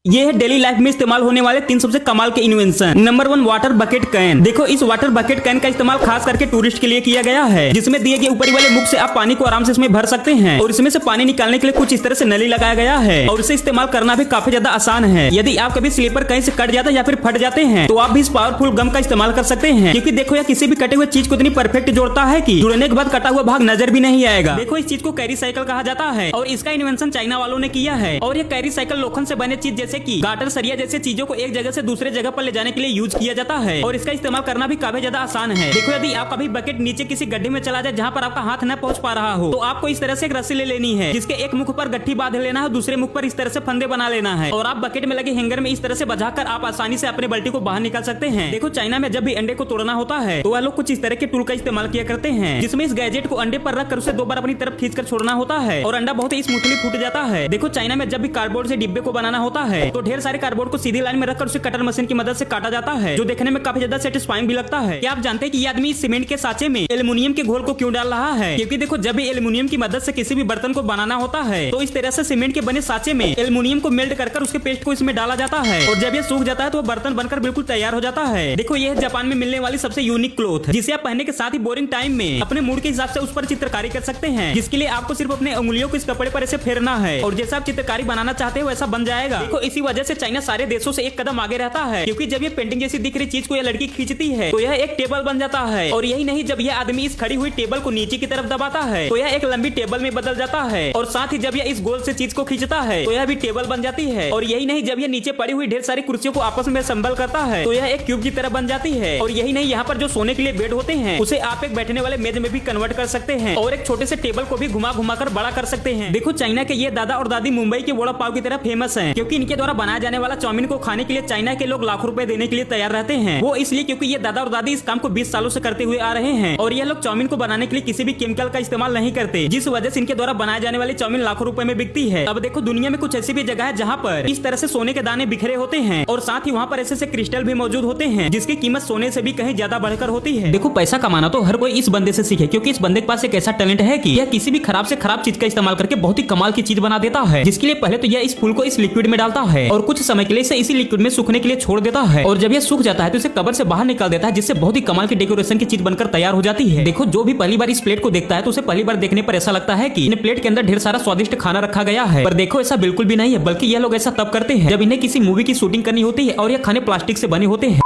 ये है daily life में इस्तेमाल होने वाले 3 सबसे कमाल के invention. Number 1, water bucket can. देखो, इस वाटर बकेट कैन का इस्तेमाल खास करके टूरिस्ट के लिए किया गया है, जिसमें दिए गए ऊपरी वाले मुख से आप पानी को आराम से इसमें भर सकते हैं और इसमें से पानी निकालने के लिए कुछ इस तरह से नली लगाया गया है और इसे इस्तेमाल करना भी काफी ज्यादा आसान है। यदि आप कभी स्लीपर कहीं से कट जाता है या फिर फट जाते हैं तो आप भी इस पावरफुल गम का इस्तेमाल कर सकते हैं, क्योंकि देखो, यह किसी भी कटे हुए चीज को इतनी परफेक्ट जोड़ता है कि जुड़ने के बाद कटा हुआ भाग नजर भी नहीं आएगा। देखो, इस चीज को कैरी साइकिल कहा जाता है और इसका इन्वेंशन चाइना वालों ने किया है। और यह कैरी साइकिल लोखंड से बने चीज जैसे की गाटर, सरिया जैसे चीजों को एक जगह से दूसरे जगह पर ले जाने के लिए यूज किया जाता है और इसका इस्तेमाल करना भी काफी ज्यादा आसान है। देखो, यदि आप कभी बकेट नीचे किसी गड्ढे में चला जाए जहाँ पर आपका हाथ न पहुँच पा रहा हो तो आपको इस तरह से एक रस्सी ले लेनी है, जिसके एक मुख पर गट्ठी बांध लेना है, दूसरे मुख पर इस तरह से फंदे बना लेना है और आप बकेट में लगे हैंगर में इस तरह से बजाकर आप आसानी से अपने बाल्टी को बाहर निकाल सकते हैं। देखो, चाइना में जब भी अंडे को तोड़ना होता है तो वह लोग कुछ इस तरह के टूल का इस्तेमाल किया करते हैं, जिसमें इस गैजेट को अंडे पर रखकर उसे 2 बार अपनी तरफ खींचकर छोड़ना होता है और अंडा बहुत ही स्मूथली फूट जाता है। देखो, चाइना में जब भी कार्डबोर्ड से डिब्बे को बनाना होता है तो ढेर सारे कार्डबोर्ड को सीधी लाइन में रखकर उसे कटर मशीन की मदद से काटा जाता है, जो देखने में काफी ज्यादा सेटिस्फाइंग भी लगता है। क्या आप जानते हैं कि ये आदमी सीमेंट के साँचे में एल्युमिनियम के घोल को क्यों डाल रहा है? क्योंकि देखो, जब भी एल्युमिनियम की मदद से किसी भी बर्तन को बनाना होता है तो इस तरह से सीमेंट के बने साँचे में एल्युमिनियम को मेल्ट कर उसके पेस्ट को इसमें डाला जाता है और जब ये सूख जाता है तो बर्तन बनकर बिल्कुल तैयार हो जाता है। देखो, ये है जापान में मिलने वाली सबसे यूनिक क्लॉथ, जिसे आप पहनने के साथ ही बोरिंग टाइम में अपने मूड के हिसाब से उस पर चित्रकारी कर सकते हैं, जिसके लिए आपको सिर्फ अपने उंगलियों को इस कपड़े पर ऐसे फेरना है और जैसा आप चित्रकारी बनाना चाहते हो वैसा बन जाएगा। देखो, इसी वजह से चाइना सारे देशों से एक कदम आगे रहता है, क्योंकि जब ये पेंटिंग जैसी दिख रही चीज को यह लड़की खींचती है तो यह एक टेबल बन जाता है। और यही नहीं, जब यह आदमी इस खड़ी हुई टेबल को नीचे की तरफ दबाता है तो यह एक लंबी टेबल में बदल जाता है और साथ ही जब यह इस गोल से चीज को खींचता है तो यह भी टेबल बन जाती है। और यही नहीं, जब यह नीचे पड़ी हुई ढेर सारी कुर्सियों को आपस में संबल करता है तो यह एक क्यूब की तरह बन जाती है। और यही नहीं, यहाँ पर जो सोने के लिए बेड होते हैं उसे आप एक बैठने वाले मेज में भी कन्वर्ट कर सकते हैं और एक छोटे से टेबल को भी घुमा घुमा कर बड़ा कर सकते हैं। देखो, चाइना के ये दादा और दादी मुंबई के वड़ा पाव की तरह फेमस हैं, क्योंकि इनके द्वारा बनाया जाने वाला चाउमीन को खाने के लिए चाइना के लोग लाखों रुपए देने के लिए तैयार रहते हैं। वो इसलिए क्योंकि ये दादा और दादी इस काम को 20 सालों से करते हुए आ रहे हैं और ये लोग चाउमीन को बनाने के लिए किसी भी केमिकल का इस्तेमाल नहीं करते, जिस वजह से इनके द्वारा बनाए जाने वाली चाउमीन लाखों रुपए में बिकती है। अब देखो, दुनिया में कुछ ऐसी भी जगह है जहाँ पर इस तरह से सोने के दाने बिखरे होते हैं और साथ ही वहाँ पर ऐसे क्रिस्टल भी मौजूद होते हैं जिसकी कीमत सोने से भी कहीं ज्यादा बढ़कर होती है। देखो, पैसा कमाना तो हर कोई इस बंदे से सीखे, क्योंकि इस बंदे के पास एक ऐसा टैलेंट है कि यह किसी भी खराब से खराब चीज का इस्तेमाल करके बहुत ही कमाल की चीज बना देता है, जिसके लिए पहले तो यह इस फूल को इस लिक्विड में डालता है और कुछ समय के लिए इसे इसी लिक्विड में सूखने के लिए छोड़ देता है और जब यह सूख जाता है तो इसे कवर से बाहर निकाल देता है, जिससे बहुत ही कमाल की डेकोरेशन की चीज बनकर तैयार हो जाती है। देखो, जो भी पहली बार इस प्लेट को देखता है तो उसे पहली बार देखने पर ऐसा लगता है कि इन प्लेट के अंदर ढेर सारा स्वादिष्ट खाना रखा गया है, पर देखो, ऐसा बिल्कुल भी नहीं है, बल्कि यह लोग ऐसा तब करते हैं जब इन्हें किसी मूवी की शूटिंग करनी होती है और यह खाने प्लास्टिक से बने होते हैं।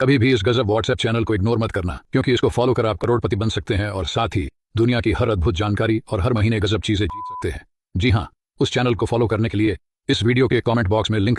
कभी भी इस गजब व्हाट्सएप चैनल को इग्नोर मत करना, क्योंकि इसको फॉलो कर आप करोड़पति बन सकते हैं और साथ ही दुनिया की हर अद्भुत जानकारी और हर महीने गजब चीजें जीत सकते हैं। जी हाँ, उस चैनल को फॉलो करने के लिए इस वीडियो के कमेंट बॉक्स में लिंक